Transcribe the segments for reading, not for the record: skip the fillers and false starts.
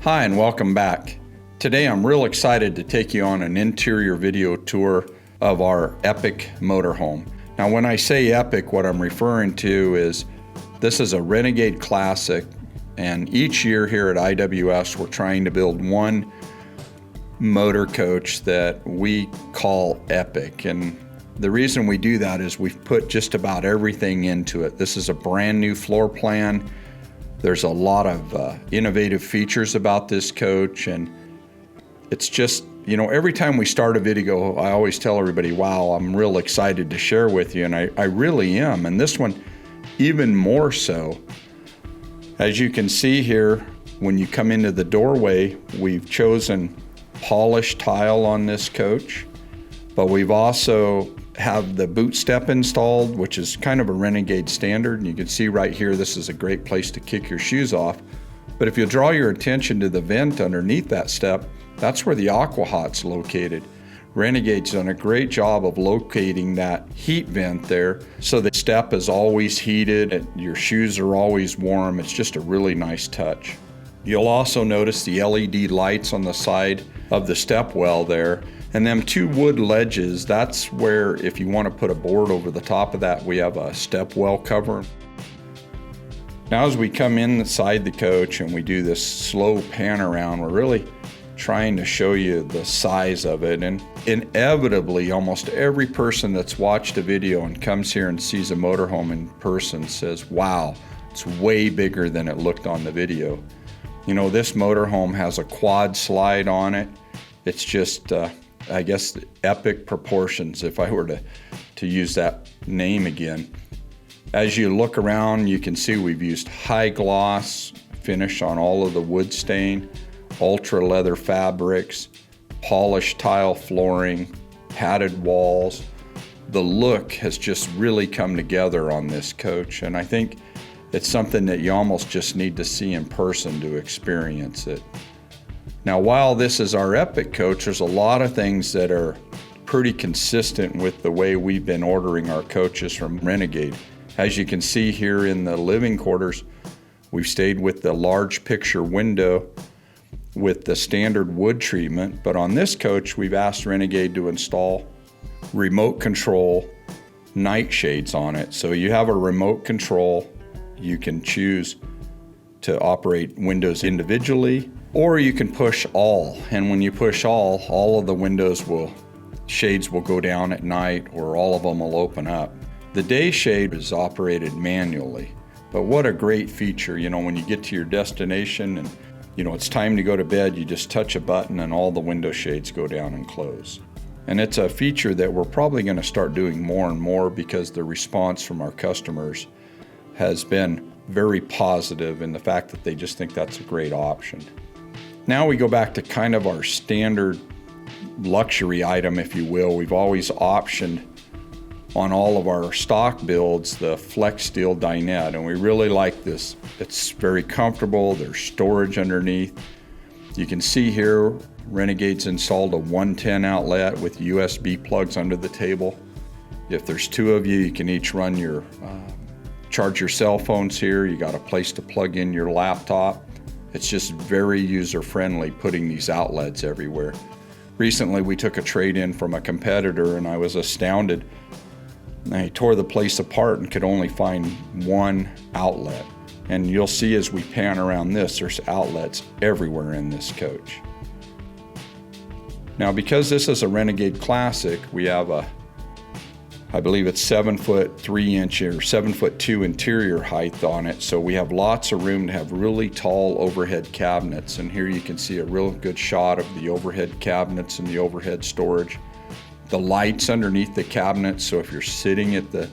Hi and welcome back. Today I'm real excited to take you on an interior video tour of our epic motorhome. Now when I say epic, what I'm referring to is this is a Renegade Classic, and each year here at IWS we're trying to build one motor coach that we call epic. And the reason we do that is we've put just about everything into it. This is a brand new floor plan. There's a lot of innovative features about this coach, and it's just, you know, every time we start a video, I always tell everybody, wow, I'm real excited to share with you, and I really am, and this one even more so. As you can see here, when you come into the doorway, we've chosen polished tile on this coach, but we've also have the boot step installed, which is kind of a Renegade standard. And you can see right here, this is a great place to kick your shoes off. But if you draw your attention to the vent underneath that step, that's where the aqua hot's located. Renegade's done a great job of locating that heat vent there, so the step is always heated and your shoes are always warm. It's just a really nice touch. You'll also notice the LED lights on the side of the step well there. And them two wood ledges, that's where if you want to put a board over the top of that, we have a step well cover. Now as we come inside the coach and we do this slow pan around, we're really trying to show you the size of it. And inevitably, almost every person that's watched a video and comes here and sees a motorhome in person says, wow, it's way bigger than it looked on the video. You know, this motorhome has a quad slide on it. It's just, I guess, epic proportions, if I were to use that name again. As you look around, you can see we've used high gloss finish on all of the wood stain, ultra leather fabrics, polished tile flooring, padded walls. The look has just really come together on this coach, and I think it's something that you almost just need to see in person to experience it. Now, while this is our epic coach, there's a lot of things that are pretty consistent with the way we've been ordering our coaches from Renegade. As you can see here in the living quarters, we've stayed with the large picture window with the standard wood treatment, but on this coach, we've asked Renegade to install remote control night shades on it. So you have a remote control. You can choose to operate windows individually, or you can push all, and when you push all of the shades will go down at night, or all of them will open up. The day shade is operated manually, but what a great feature. You know, when you get to your destination and you know it's time to go to bed, you just touch a button and all the window shades go down and close. And it's a feature that we're probably going to start doing more and more because the response from our customers has been very positive in the fact that they just think that's a great option. Now we go back to kind of our standard luxury item, if you will. We've always optioned on all of our stock builds the flex steel dinette, and we really like this. It's very comfortable. There's storage underneath. You can see here Renegade's installed a 110 outlet with USB plugs under the table. If there's two of you, you can each run your charge your cell phones here. You got a place to plug in your laptop. It's just very user-friendly putting these outlets everywhere. Recently, we took a trade-in from a competitor, and I was astounded. I tore the place apart and could only find one outlet. And you'll see as we pan around this, there's outlets everywhere in this coach. Now, because this is a Renegade Classic, we have I believe it's 7'3" or 7'2" interior height on it. So we have lots of room to have really tall overhead cabinets. And here you can see a real good shot of the overhead cabinets and the overhead storage. The lights underneath the cabinets, so if you're sitting at the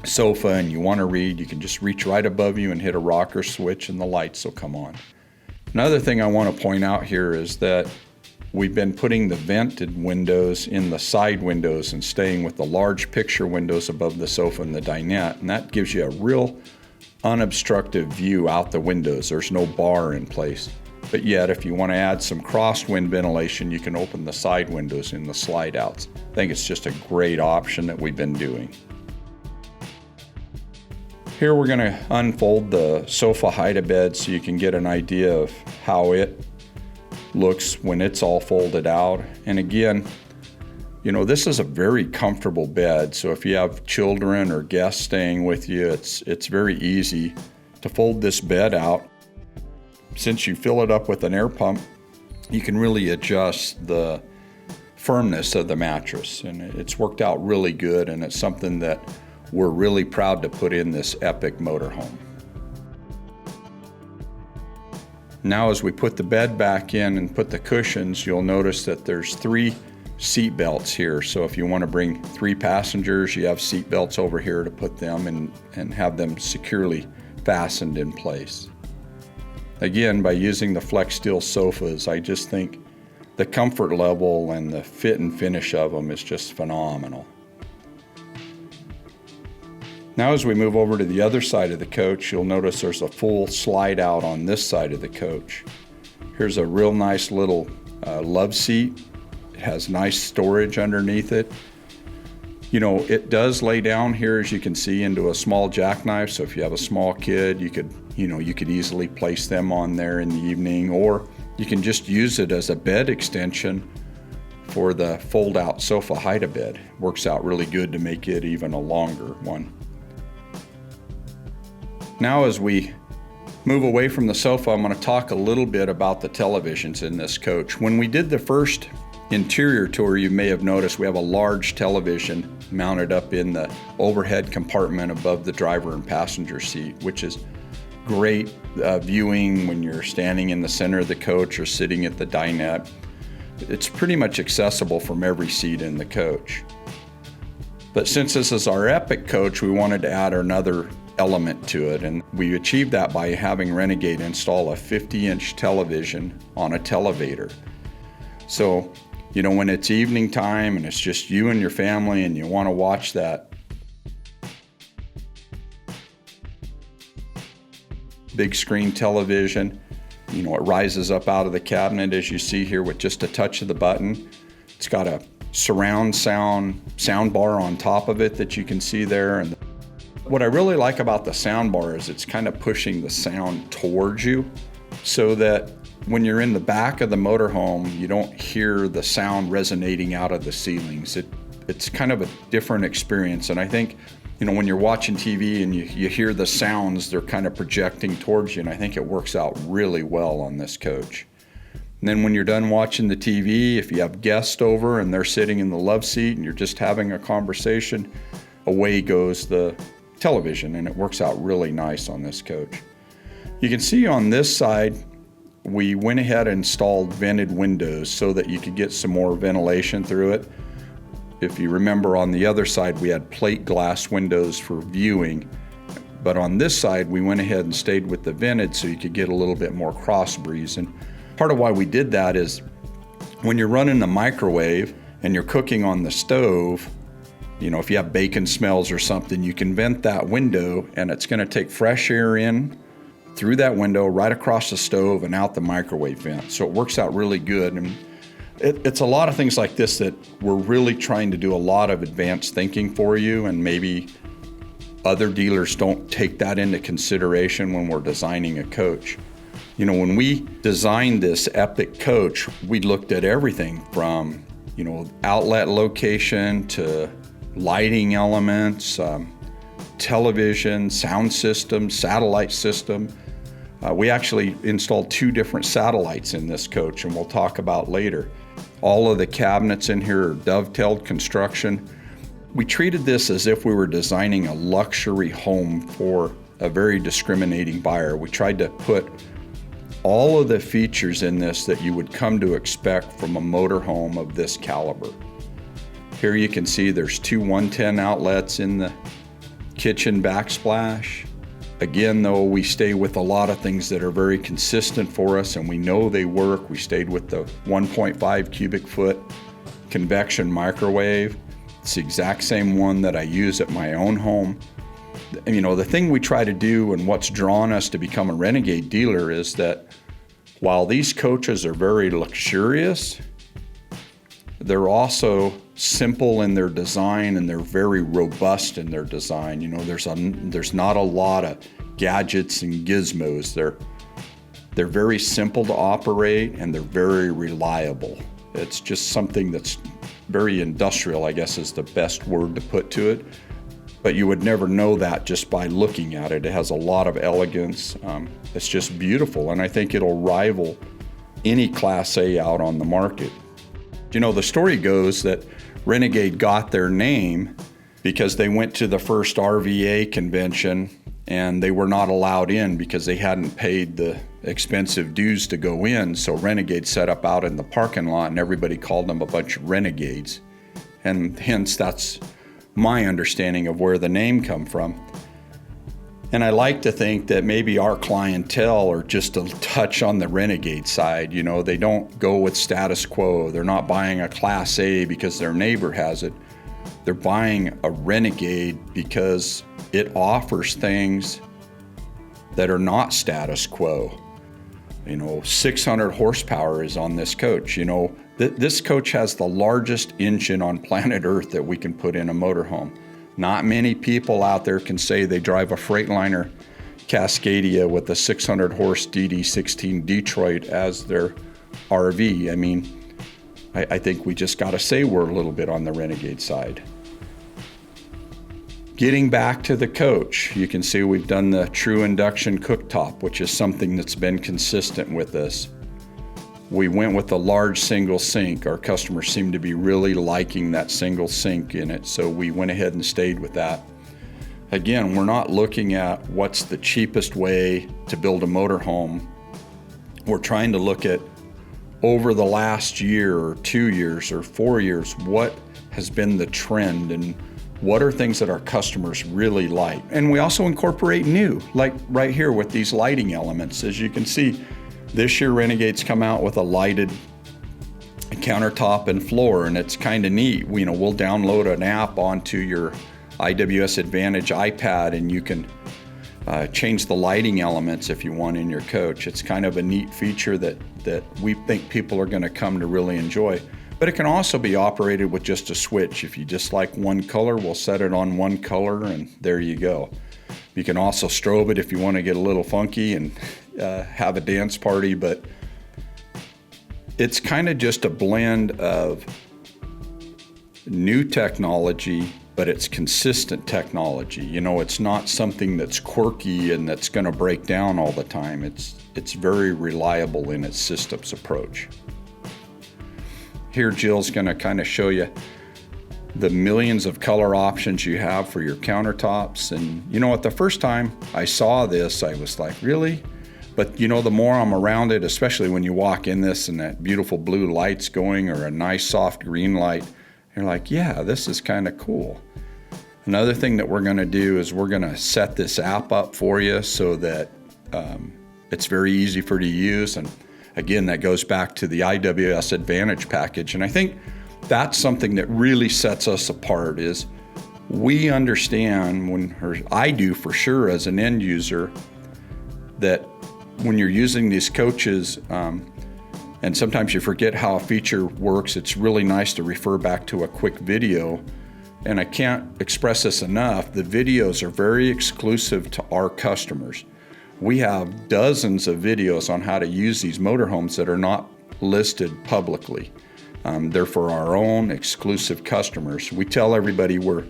sofa and you want to read, you can just reach right above you and hit a rocker switch and the lights will come on. Another thing I want to point out here is that we've been putting the vented windows in the side windows and staying with the large picture windows above the sofa and the dinette, and that gives you a real unobstructed view out the windows. There's no bar in place. But yet, if you want to add some crosswind ventilation, you can open the side windows in the slide outs. I think it's just a great option that we've been doing. Here we're going to unfold the sofa hide-a-bed so you can get an idea of how it looks when it's all folded out. And again, this is a very comfortable bed. So if you have children or guests staying with you, it's very easy to fold this bed out. Since you fill it up with an air pump, you can really adjust the firmness of the mattress, and it's worked out really good, and it's something that we're really proud to put in this epic motorhome. Now as we put the bed back in and put the cushions, you'll notice that there's 3 seat belts here. So if you want to bring 3 passengers, you have seat belts over here to put them and have them securely fastened in place. Again, by using the flex steel sofas, I just think the comfort level and the fit and finish of them is just phenomenal. Now as we move over to the other side of the coach, you'll notice there's a full slide out on this side of the coach. Here's a real nice little love seat. It has nice storage underneath it. It does lay down here, as you can see, into a small jackknife. So if you have a small kid, you could easily place them on there in the evening, or you can just use it as a bed extension for the fold-out sofa hide-a-bed. Works out really good to make it even a longer one. Now as we move away from the sofa, I'm going to talk a little bit about the televisions in this coach. When we did the first interior tour, you may have noticed we have a large television mounted up in the overhead compartment above the driver and passenger seat, which is great viewing when you're standing in the center of the coach or sitting at the dinette. It's pretty much accessible from every seat in the coach. But since this is our epic coach, we wanted to add another element to it, and we achieved that by having Renegade install a 50-inch television on a televator. So, when it's evening time and it's just you and your family and you want to watch that big screen television, it rises up out of the cabinet, as you see here, with just a touch of the button. It's got a surround sound bar on top of it that you can see there. And what I really like about the sound bar is it's kind of pushing the sound towards you, so that when you're in the back of the motorhome, you don't hear the sound resonating out of the ceilings. It's kind of a different experience. And I think, when you're watching TV and you hear the sounds, they're kind of projecting towards you. And I think it works out really well on this coach. And then when you're done watching the TV, if you have guests over and they're sitting in the love seat and you're just having a conversation, away goes the television, and it works out really nice on this coach. You can see on this side, we went ahead and installed vented windows so that you could get some more ventilation through it. If you remember, on the other side, we had plate glass windows for viewing, but on this side, we went ahead and stayed with the vented so you could get a little bit more cross breeze. And part of why we did that is when you're running the microwave and you're cooking on the stove, if you have bacon smells or something, you can vent that window and it's going to take fresh air in through that window, right across the stove and out the microwave vent. So it works out really good. And it's a lot of things like this that we're really trying to do a lot of advanced thinking for you, and maybe other dealers don't take that into consideration when we're designing a coach. When we designed this epic coach, we looked at everything from, outlet location to lighting elements, television, sound system, satellite system. We actually installed 2 different satellites in this coach, and we'll talk about later. All of the cabinets in here are dovetailed construction. We treated this as if we were designing a luxury home for a very discriminating buyer. We tried to put all of the features in this that you would come to expect from a motorhome of this caliber. Here you can see there's 2 110 outlets in the kitchen backsplash. Again, though, we stay with a lot of things that are very consistent for us, and we know they work. We stayed with the 1.5 cubic foot convection microwave. It's the exact same one that I use at my own home. And, the thing we try to do, and what's drawn us to become a Renegade dealer, is that while these coaches are very luxurious, they're also simple in their design, and they're very robust in their design. There's not a lot of gadgets and gizmos. They're very simple to operate and they're very reliable. It's just something that's very industrial, I guess is the best word to put to it. But you would never know that just by looking at it. It has a lot of elegance. It's just beautiful, and I think it'll rival any Class A out on the market. You know, the story goes that Renegade got their name because they went to the first RVA convention and they were not allowed in because they hadn't paid the expensive dues to go in. So Renegade set up out in the parking lot and everybody called them a bunch of renegades. And hence that's my understanding of where the name come from. And I like to think that maybe our clientele are just a touch on the Renegade side. You know, they don't go with status quo. They're not buying a Class A because their neighbor has it. They're buying a Renegade because it offers things that are not status quo. You know, 600 horsepower is on this coach. You know, this coach has the largest engine on planet Earth that we can put in a motorhome. Not many people out there can say they drive a Freightliner Cascadia with a 600 horse DD16 Detroit as their RV. I mean, I think we just got to say we're a little bit on the Renegade side. Getting back to the coach, you can see we've done the true induction cooktop, which is something that's been consistent with us. We went with the large single sink. Our customers seem to be really liking that single sink in it, so we went ahead and stayed with that. Again, we're not looking at what's the cheapest way to build a motorhome. We're trying to look at over the last year or 2 years or 4 years, what has been the trend and what are things that our customers really like. And we also incorporate new, like right here with these lighting elements. As you can see, this year Renegade's come out with a lighted countertop and floor, and it's kind of neat. You know, we'll download an app onto your IWS Advantage iPad and you can change the lighting elements if you want in your coach. It's kind of a neat feature that we think people are going to come to really enjoy. But it can also be operated with just a switch. If you just like one color, we'll set it on one color and there you go. You can also strobe it if you want to get a little funky and have a dance party, but it's kind of just a blend of new technology, but it's consistent technology. You know, it's not something that's quirky and that's going to break down all the time. It's very reliable in its systems approach. Here, Jill's going to kind of show you the millions of color options you have for your countertops. And you know what, the first time I saw this, I was like, really? But you know, the more I'm around it, especially when you walk in this and that beautiful blue light's going or a nice soft green light, you're like, yeah, this is kind of cool. Another thing that we're going to do is we're going to set this app up for you so that it's very easy for you to use. And again, that goes back to the IWS Advantage package. And I think that's something that really sets us apart is we understand or I do for sure as an end user, that when you're using these coaches, and sometimes you forget how a feature works, it's really nice to refer back to a quick video. And I can't express this enough, the videos are very exclusive to our customers. We have dozens of videos on how to use these motorhomes that are not listed publicly. They're for our own exclusive customers. We tell everybody we're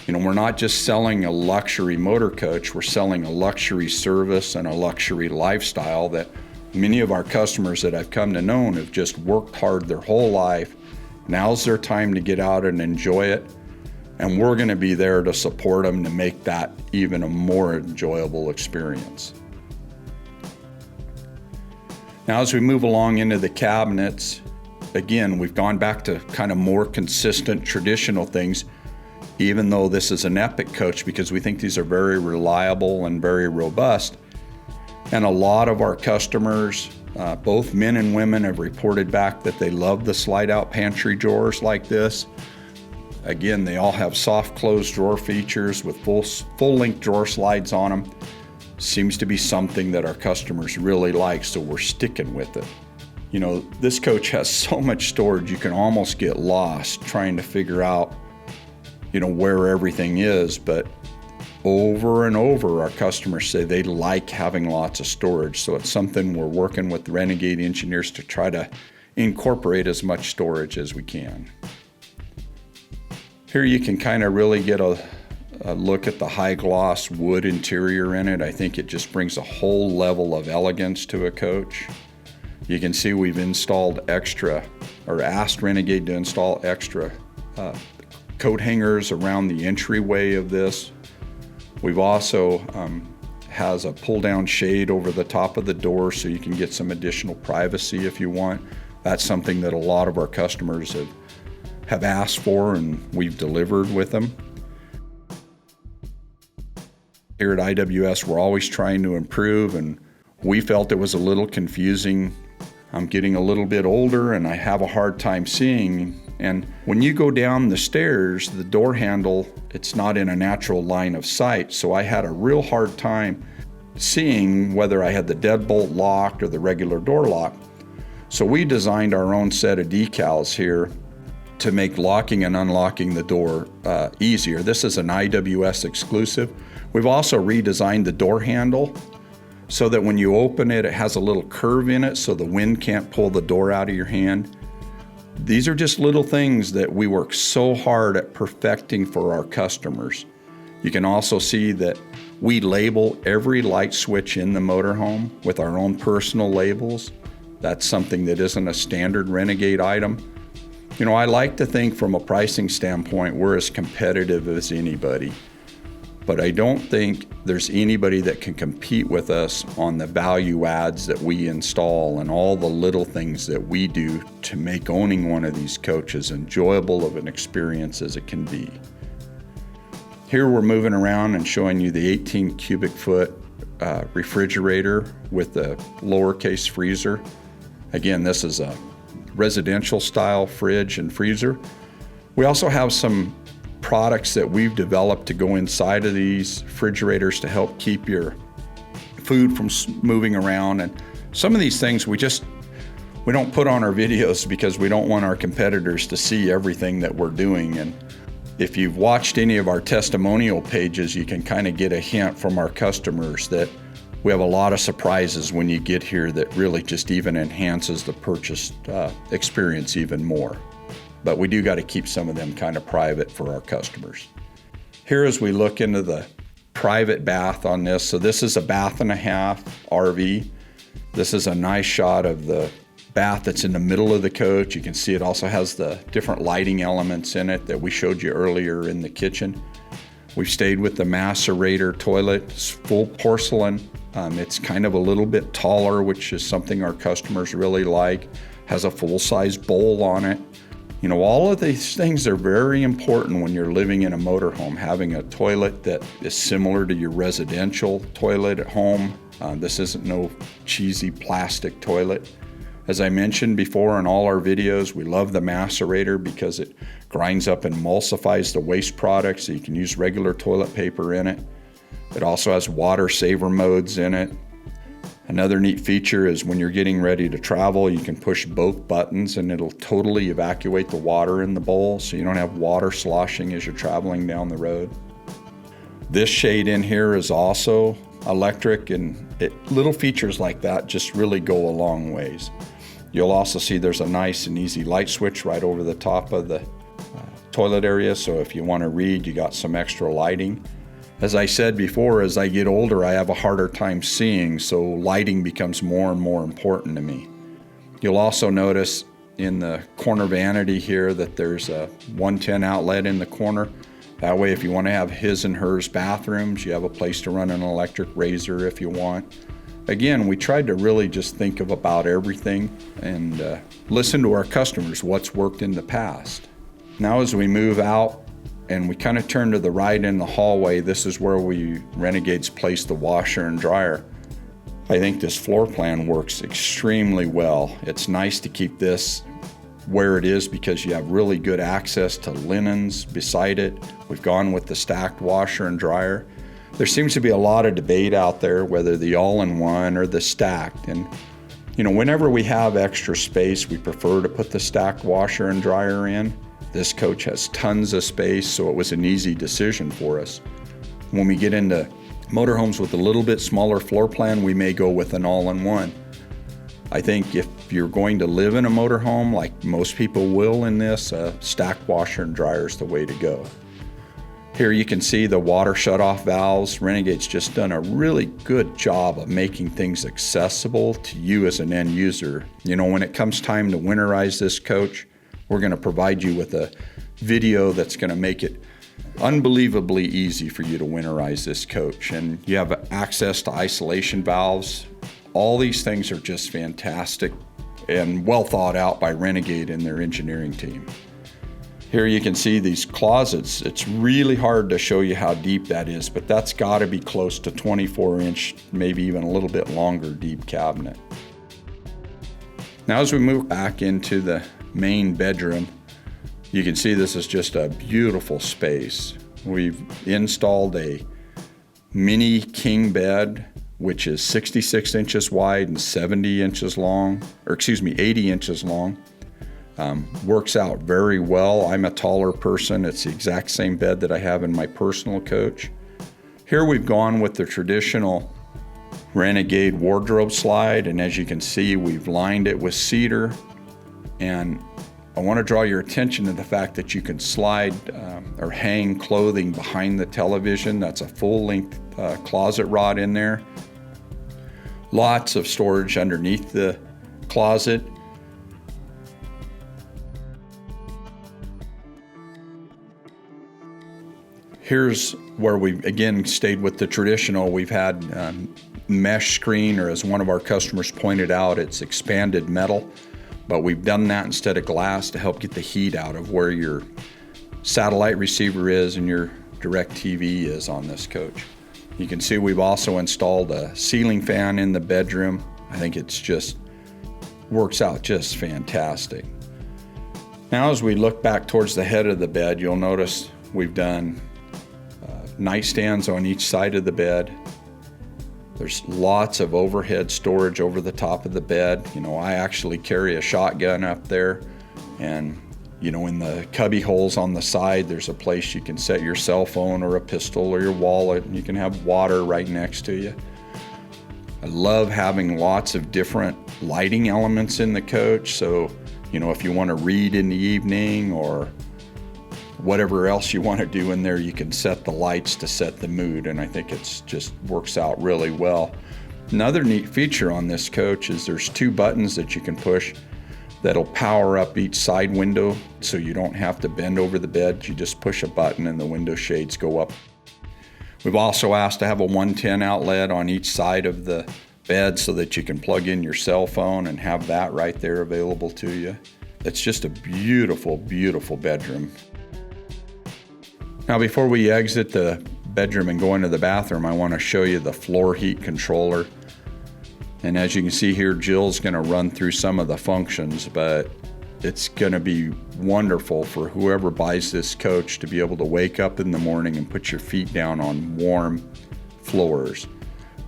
not just selling a luxury motor coach, we're selling a luxury service and a luxury lifestyle that many of our customers that I've come to know have just worked hard their whole life. Now's their time to get out and enjoy it. And we're going to be there to support them to make that even a more enjoyable experience. Now, as we move along into the cabinets, again, we've gone back to kind of more consistent traditional things, even though this is an Epic coach, because we think these are very reliable and very robust. And a lot of our customers, both men and women, have reported back that they love the slide-out pantry drawers like this. Again, they all have soft closed drawer features with full-length drawer slides on them. Seems to be something that our customers really like, so we're sticking with it. You know, this coach has so much storage you can almost get lost trying to figure out, where everything is. But over and over, our customers say they like having lots of storage. So it's something we're working with the Renegade engineers to try to incorporate as much storage as we can. Here you can kind of really get a look at the high gloss wood interior in it. I think it just brings a whole level of elegance to a coach. You can see we've installed extra, or asked Renegade to install extra coat hangers around the entryway of this. We've also has a pull down shade over the top of the door so you can get some additional privacy if you want. That's something that a lot of our customers have asked for, and we've delivered with them. Here at IWS, we're always trying to improve, and we felt it was a little confusing. I'm getting a little bit older and I have a hard time seeing. And when you go down the stairs, the door handle, it's not in a natural line of sight. So I had a real hard time seeing whether I had the deadbolt locked or the regular door lock. So we designed our own set of decals here to make locking and unlocking the door easier. This is an IWS exclusive. We've also redesigned the door handle so that when you open it, it has a little curve in it so the wind can't pull the door out of your hand. These are just little things that we work so hard at perfecting for our customers. You can also see that we label every light switch in the motorhome with our own personal labels. That's something that isn't a standard Renegade item. You know, I like to think from a pricing standpoint, we're as competitive as anybody. But I don't think there's anybody that can compete with us on the value adds that we install and all the little things that we do to make owning one of these coaches enjoyable of an experience as it can be. Here we're moving around and showing you the 18 cubic foot refrigerator with the lowercase freezer. Again, this is a residential style fridge and freezer. We also have some products that we've developed to go inside of these refrigerators to help keep your food from moving around. And some of these things we don't put on our videos because we don't want our competitors to see everything that we're doing. And if you've watched any of our testimonial pages, you can kind of get a hint from our customers that we have a lot of surprises when you get here that really just even enhances the purchase experience even more. But we do got to keep some of them kind of private for our customers. Here as we look into the private bath on this, so this is a 1.5 bath RV. This is a nice shot of the bath that's in the middle of the coach. You can see it also has the different lighting elements in it that we showed you earlier in the kitchen. We've stayed with the macerator toilet. It's full porcelain. It's kind of a little bit taller, which is something our customers really like. Has a full-size bowl on it. You know, all of these things are very important when you're living in a motorhome. Having a toilet that is similar to your residential toilet at home. This isn't no cheesy plastic toilet. As I mentioned before in all our videos, we love the macerator because it grinds up and emulsifies the waste product so you can use regular toilet paper in it. It also has water saver modes in it. Another neat feature is when you're getting ready to travel, you can push both buttons and it'll totally evacuate the water in the bowl so you don't have water sloshing as you're traveling down the road. This shade in here is also electric, and little features like that just really go a long ways. You'll also see there's a nice and easy light switch right over the top of the toilet area, so if you want to read, you got some extra lighting. As I said before, as I get older, I have a harder time seeing, so lighting becomes more and more important to me. You'll also notice in the corner vanity here that there's a 110 outlet in the corner. That way, if you want to have his and hers bathrooms, you have a place to run an electric razor if you want. Again, we tried to really just think of about everything and listen to our customers, what's worked in the past. Now as we move out, and we kind of turn to the right in the hallway, this is where Renegades place the washer and dryer. I think this floor plan works extremely well. It's nice to keep this where it is because you have really good access to linens beside it. We've gone with the stacked washer and dryer. There seems to be a lot of debate out there whether the all-in-one or the stacked. And you know, whenever we have extra space, we prefer to put the stacked washer and dryer in. This coach has tons of space, so it was an easy decision for us. When we get into motorhomes with a little bit smaller floor plan, we may go with an all-in-one. I think if you're going to live in a motorhome, like most people will in this, a stack washer and dryer is the way to go. Here you can see the water shut-off valves. Renegade's just done a really good job of making things accessible to you as an end user. You know, when it comes time to winterize this coach, we're going to provide you with a video that's going to make it unbelievably easy for you to winterize this coach. And you have access to isolation valves. All these things are just fantastic and well thought out by Renegade and their engineering team. Here you can see these closets. It's really hard to show you how deep that is, but that's got to be close to 24-inch, maybe even a little bit longer deep cabinet. Now as we move back into the main bedroom, you can see this is just a beautiful space. We've installed a mini king bed, which is 66 inches wide and 80 inches long. Works out very well. I'm a taller person. It's the exact same bed that I have in my personal coach. Here we've gone with the traditional Renegade wardrobe slide, and as you can see, we've lined it with cedar. And I want to draw your attention to the fact that you can slide or hang clothing behind the television. That's a full-length closet rod in there. Lots of storage underneath the closet. Here's where we again stayed with the traditional. We've had mesh screen, or as one of our customers pointed out, it's expanded metal, but we've done that instead of glass to help get the heat out of where your satellite receiver is and your direct TV is on this coach. You can see we've also installed a ceiling fan in the bedroom. I think it's just works out just fantastic. Now as we look back towards the head of the bed, you'll notice we've done nightstands on each side of the bed. There's lots of overhead storage over the top of the bed. You know, I actually carry a shotgun up there, and you know, in the cubby holes on the side, there's a place you can set your cell phone or a pistol or your wallet, and you can have water right next to you. I love having lots of different lighting elements in the coach, so you know, if you want to read in the evening or whatever else you want to do in there, you can set the lights to set the mood, and I think it's just works out really well. Another neat feature on this coach is there's two buttons that you can push that'll power up each side window, so you don't have to bend over the bed. You just push a button and the window shades go up. We've also asked to have a 110 outlet on each side of the bed so that you can plug in your cell phone and have that right there available to you. It's just a beautiful, beautiful bedroom. Now before we exit the bedroom and go into the bathroom, I want to show you the floor heat controller. And as you can see here, Jill's going to run through some of the functions, but it's going to be wonderful for whoever buys this coach to be able to wake up in the morning and put your feet down on warm floors.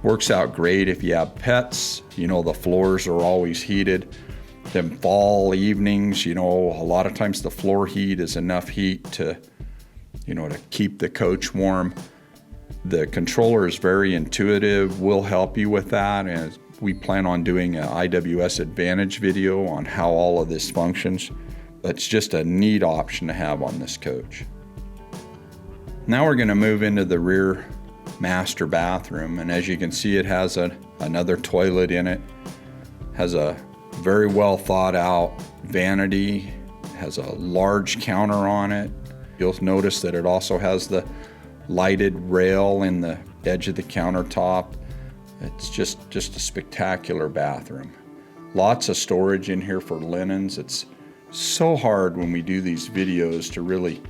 Works out great if you have pets. You know, the floors are always heated. Them fall evenings, you know, a lot of times the floor heat is enough heat to, you know, to keep the coach warm. The controller is very intuitive. We'll help you with that, and we plan on doing an IWS Advantage video on how all of this functions. It's just a neat option to have on this coach. Now we're going to move into the rear master bathroom, and as you can see, it has another toilet in it. Has a very well thought out vanity, has a large counter on it. You'll notice that it also has the lighted rail in the edge of the countertop. It's just a spectacular bathroom. Lots of storage in here for linens. It's so hard when we do these videos to really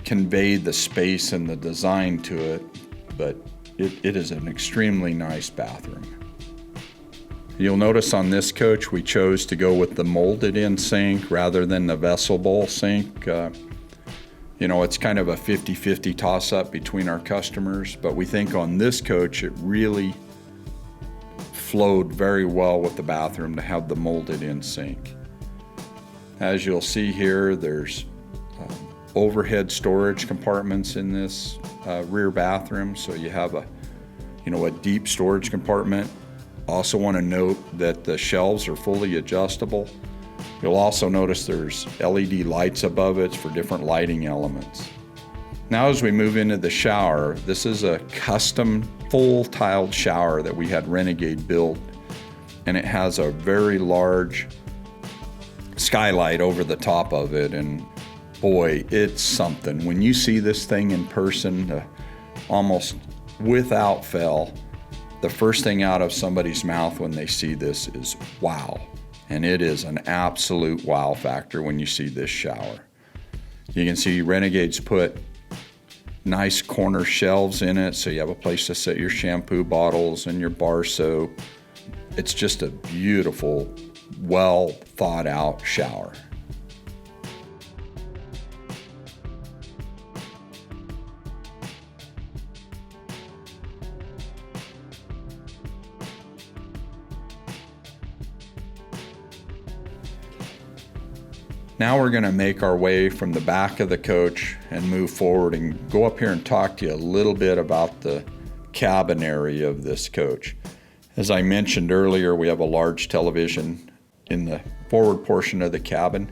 convey the space and the design to it, but it is an extremely nice bathroom. You'll notice on this coach we chose to go with the molded in sink rather than the vessel bowl sink. You know, it's kind of a 50-50 toss-up between our customers, but we think on this coach it really flowed very well with the bathroom to have the molded in sink. As you'll see here, there's overhead storage compartments in this rear bathroom, so you have a deep storage compartment. Also want to note that the shelves are fully adjustable. You'll also notice there's LED lights above it for different lighting elements. Now as we move into the shower, this is a custom full tiled shower that we had Renegade build, and it has a very large skylight over the top of it, and boy, it's something. When you see this thing in person, almost without fail, the first thing out of somebody's mouth when they see this is wow. And it is an absolute wow factor when you see this shower. You can see Renegade's put nice corner shelves in it, so you have a place to set your shampoo bottles and your bar soap. It's just a beautiful, well thought out shower. Now we're going to make our way from the back of the coach and move forward and go up here and talk to you a little bit about the cabin area of this coach. As I mentioned earlier, we have a large television in the forward portion of the cabin.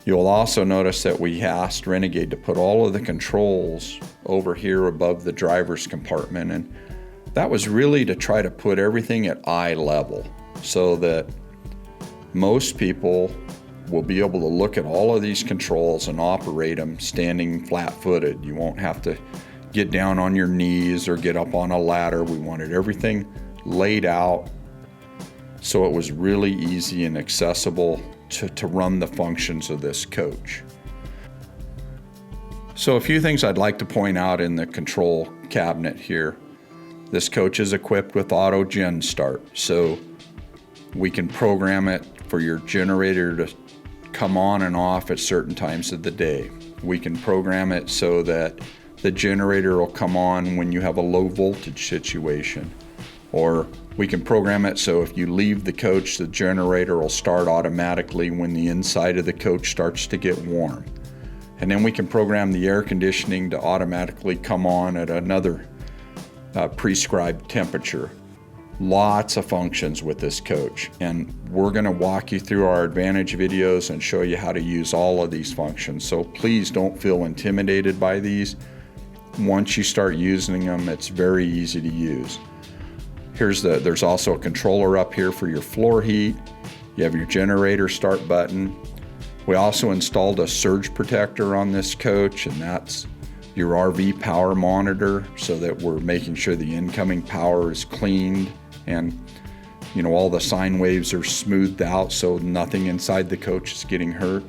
You'll also notice that we asked Renegade to put all of the controls over here above the driver's compartment, and that was really to try to put everything at eye level so that most people will be able to look at all of these controls and operate them standing flat-footed. You won't have to get down on your knees or get up on a ladder. We wanted everything laid out so it was really easy and accessible to run the functions of this coach. So a few things I'd like to point out in the control cabinet here. This coach is equipped with auto gen start, so we can program it for your generator to come on and off at certain times of the day. We can program it so that the generator will come on when you have a low voltage situation. Or we can program it so if you leave the coach, the generator will start automatically when the inside of the coach starts to get warm. And then we can program the air conditioning to automatically come on at another prescribed temperature. Lots of functions with this coach, and we're going to walk you through our advantage videos and show you how to use all of these functions. So please don't feel intimidated by these. Once you start using them, it's very easy to use. There's also a controller up here for your floor heat. You have your generator start button. We also installed a surge protector on this coach, and that's your RV power monitor, so that we're making sure the incoming power is cleaned and all the sine waves are smoothed out so nothing inside the coach is getting hurt.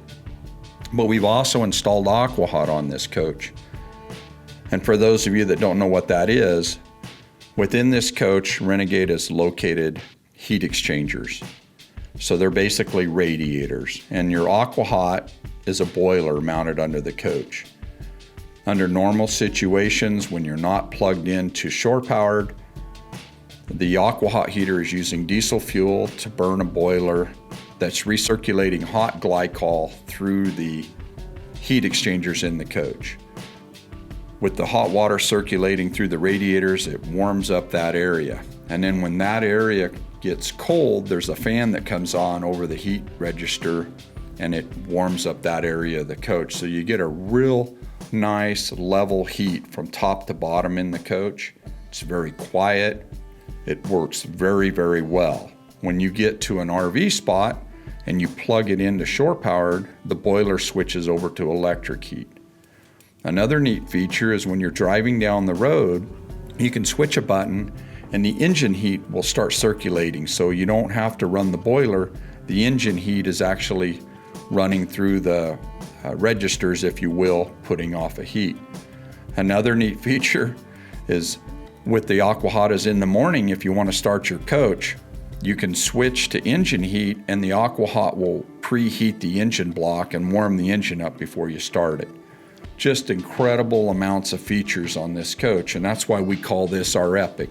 But we've also installed AquaHot on this coach. And for those of you that don't know what that is, within this coach, Renegade has located heat exchangers. So they're basically radiators, and your AquaHot is a boiler mounted under the coach. Under normal situations, when you're not plugged into shore powered, the AquaHot heater is using diesel fuel to burn a boiler that's recirculating hot glycol through the heat exchangers in the coach. With the hot water circulating through the radiators, it warms up that area. And then when that area gets cold, there's a fan that comes on over the heat register, and it warms up that area of the coach. So you get a real nice level heat from top to bottom in the coach. It's very quiet. It works very, very well. When you get to an RV spot and you plug it into shore powered, the boiler switches over to electric heat. Another neat feature is when you're driving down the road, you can switch a button and the engine heat will start circulating, so you don't have to run the boiler. The engine heat is actually running through the registers, if you will, putting off a heat. Another neat feature is with the AquaHot in the morning, if you want to start your coach, you can switch to engine heat and the AquaHot will preheat the engine block and warm the engine up before you start it. Just incredible amounts of features on this coach, and that's why we call this our Epic.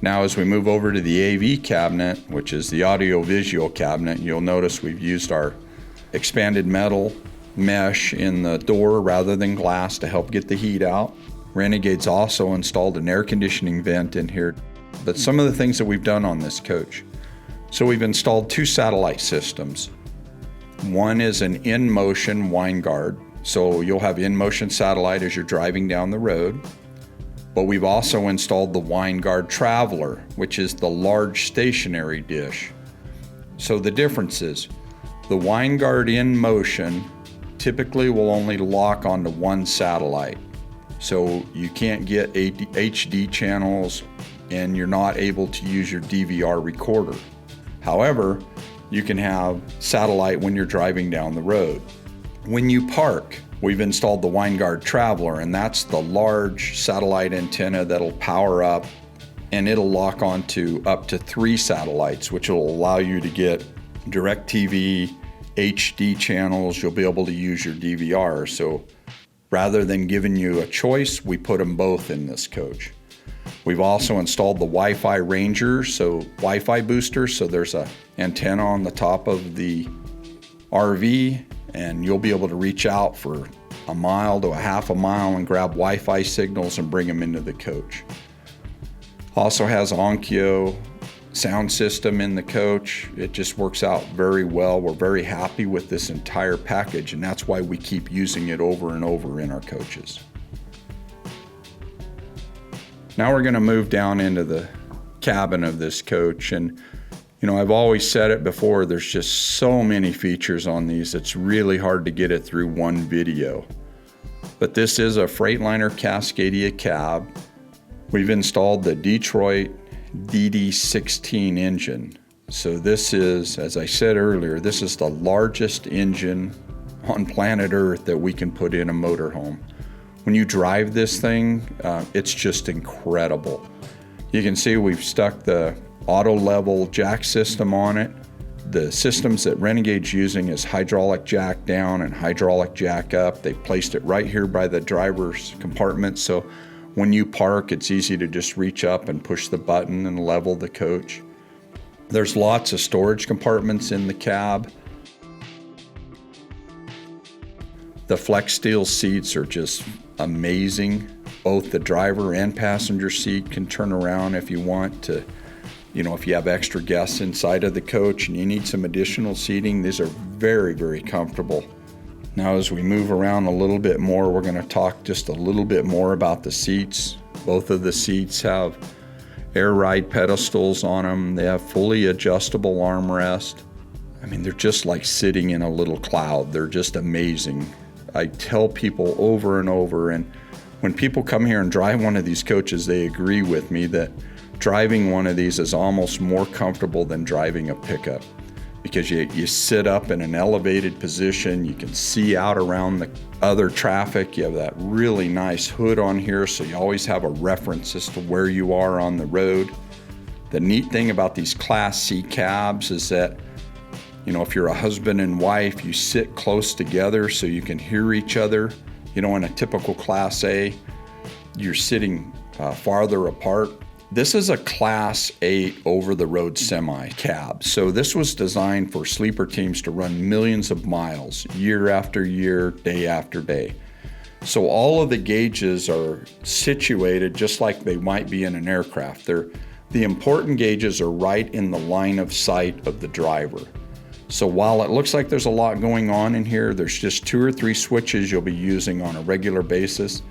Now as we move over to the AV cabinet, which is the audio-visual cabinet, you'll notice we've used our expanded metal mesh in the door rather than glass to help get the heat out. Renegade's also installed an air conditioning vent in here. But some of the things that we've done on this coach. So we've installed 2 satellite systems. One is an in-motion wind guard. So you'll have in-motion satellite as you're driving down the road. But we've also installed the wind guard traveler, which is the large stationary dish. So the difference is the wind guard in motion typically will only lock onto one satellite. So you can't get HD channels and you're not able to use your DVR recorder. However, you can have satellite when you're driving down the road. When you park, we've installed the wind guard traveler, and that's the large satellite antenna that'll power up and it'll lock onto up to 3 satellites, which will allow you to get DirecTV, HD channels. You'll be able to use your DVR. So rather than giving you a choice, we put them both in this coach. We've also installed the Wi-Fi Ranger, so Wi-Fi booster. So there's an antenna on the top of the RV, and you'll be able to reach out for a mile to a half a mile and grab Wi-Fi signals and bring them into the coach. Also has Onkyo sound system in the coach. It just works out very well. We're very happy with this entire package, and that's why we keep using it over and over in our coaches. Now we're going to move down into the cabin of this coach, and I've always said it before, there's just so many features on these, it's really hard to get it through one video. But this is a Freightliner Cascadia cab. We've installed the Detroit DD16 engine. So this is, as I said earlier, this is the largest engine on planet Earth that we can put in a motorhome. When you drive this thing, it's just incredible. You can see we've stuck the auto level jack system on it. The systems that Renegade's using is hydraulic jack down and hydraulic jack up. They placed it right here by the driver's compartment, so when you park, it's easy to just reach up and push the button and level the coach. There's lots of storage compartments in the cab. The flex steel seats are just amazing. Both the driver and passenger seat can turn around if you want to. If you have extra guests inside of the coach and you need some additional seating, these are very, very comfortable. Now, as we move around a little bit more, we're going to talk just a little bit more about the seats. Both of the seats have air ride pedestals on them. They have fully adjustable armrest. They're just like sitting in a little cloud. They're just amazing. I tell people over and over, and when people come here and drive one of these coaches, they agree with me that driving one of these is almost more comfortable than driving a pickup, because you sit up in an elevated position, you can see out around the other traffic, you have that really nice hood on here, so you always have a reference as to where you are on the road. The neat thing about these Class C cabs is that, if you're a husband and wife, you sit close together so you can hear each other. In a typical Class A, you're sitting farther apart. This is a Class 8 over-the-road semi-cab. So this was designed for sleeper teams to run millions of miles, year after year, day after day. So all of the gauges are situated just like they might be in an aircraft. The important gauges are right in the line of sight of the driver. So while it looks like there's a lot going on in here, there's just 2 or 3 switches you'll be using on a regular basis.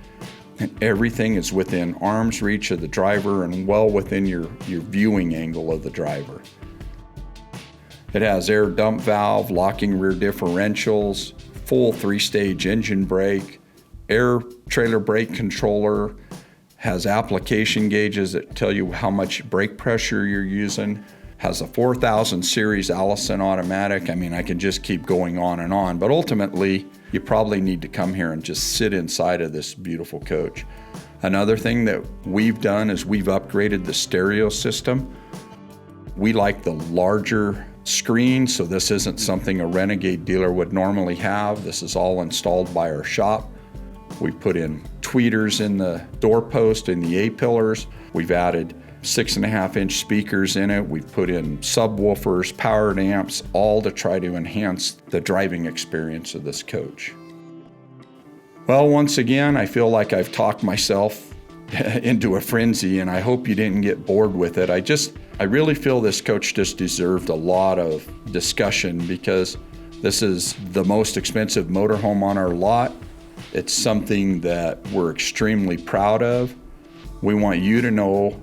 And everything is within arm's reach of the driver and well within your viewing angle of the driver. It has air dump valve, locking rear differentials, full 3-stage engine brake, air trailer brake controller, has application gauges that tell you how much brake pressure you're using, has a 4000 series Allison automatic. I can just keep going on, but ultimately, you probably need to come here and just sit inside of this beautiful coach. Another thing that we've done is we've upgraded the stereo system. We like the larger screen, so this isn't something a Renegade dealer would normally have. This is all installed by our shop. We put in tweeters in the doorpost and the A-pillars. We've added 6.5-inch speakers in it. We've put in subwoofers, powered amps, all to try to enhance the driving experience of this coach. Well, once again, I feel like I've talked myself into a frenzy, and I hope you didn't get bored with it. I really feel this coach just deserved a lot of discussion because this is the most expensive motorhome on our lot. It's something that we're extremely proud of. We want you to know,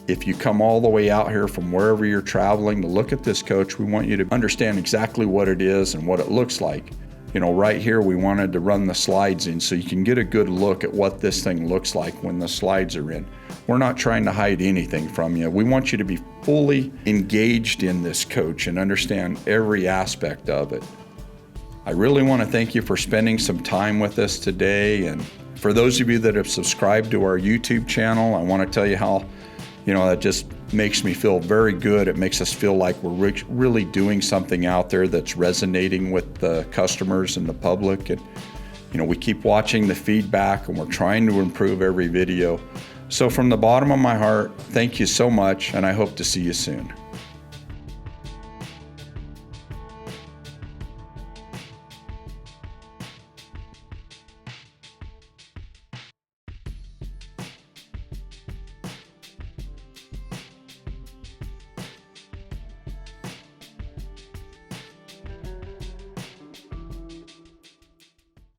if you come all the way out here from wherever you're traveling to look at this coach, we want you to understand exactly what it is and what it looks like. You know, right here we wanted to run the slides in so you can get a good look at what this thing looks like when the slides are in. We're not trying to hide anything from you. We want you to be fully engaged in this coach and understand every aspect of it. I really want to thank you for spending some time with us today. And for those of you that have subscribed to our YouTube channel, I want to tell you how, that just makes me feel very good. It makes us feel like we're really doing something out there that's resonating with the customers and the public. And, we keep watching the feedback and we're trying to improve every video. So from the bottom of my heart, thank you so much, and I hope to see you soon.